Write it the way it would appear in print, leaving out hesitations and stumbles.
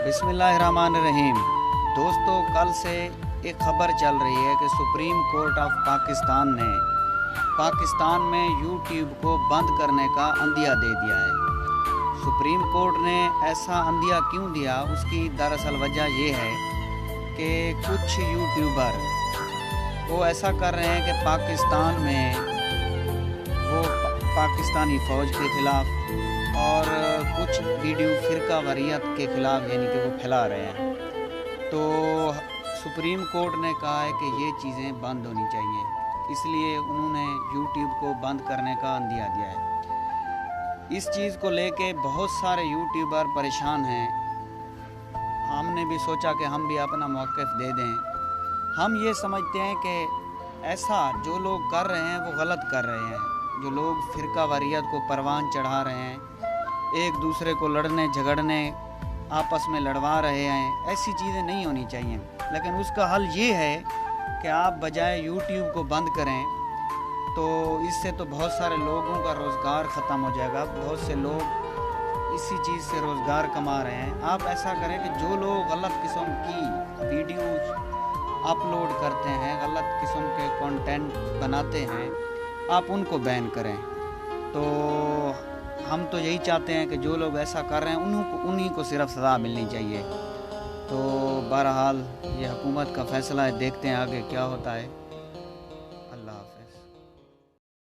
बिस्मिल्लाहिर्रहमानिर्रहीम। दोस्तों, कल से एक खबर चल रही है कि सुप्रीम कोर्ट ऑफ पाकिस्तान ने पाकिस्तान में यूट्यूब को बंद करने का अंदिया दे दिया है। सुप्रीम कोर्ट ने ऐसा अंदिया क्यों दिया, उसकी दरअसल वजह ये है कि कुछ यूट्यूबर वो ऐसा कर रहे हैं कि पाकिस्तान में वो पाकिस्तानी फ़ौज के ख़िलाफ़ और कुछ वीडियो फ़िरका वारियत के ख़िलाफ़ यानी कि वो फैला रहे हैं। तो सुप्रीम कोर्ट ने कहा है कि ये चीज़ें बंद होनी चाहिए, इसलिए उन्होंने यूट्यूब को बंद करने का अंदिया दिया है। इस चीज़ को लेके बहुत सारे यूट्यूबर परेशान हैं। हमने भी सोचा कि हम भी अपना मौक़िफ़ दे दें। हम ये समझते हैं कि ऐसा जो लोग कर रहे हैं वो गलत कर रहे हैं। जो लोग फ़िरका वारियत को परवान चढ़ा रहे हैं, एक दूसरे को लड़ने झगड़ने आपस में लड़वा रहे हैं, ऐसी चीज़ें नहीं होनी चाहिए। लेकिन उसका हल ये है कि आप बजाय यूट्यूब को बंद करें, तो इससे तो बहुत सारे लोगों का रोज़गार ख़त्म हो जाएगा। बहुत से लोग इसी चीज़ से रोज़गार कमा रहे हैं। आप ऐसा करें कि जो लोग गलत किस्म की वीडियो अपलोड करते हैं, गलत किस्म के कंटेंट बनाते हैं, आप उनको बैन करें। तो हम तो यही चाहते हैं कि जो लोग ऐसा कर रहे हैं उन्हीं को सिर्फ सज़ा मिलनी चाहिए। तो बहरहाल ये हुकूमत का फ़ैसला है, देखते हैं आगे क्या होता है।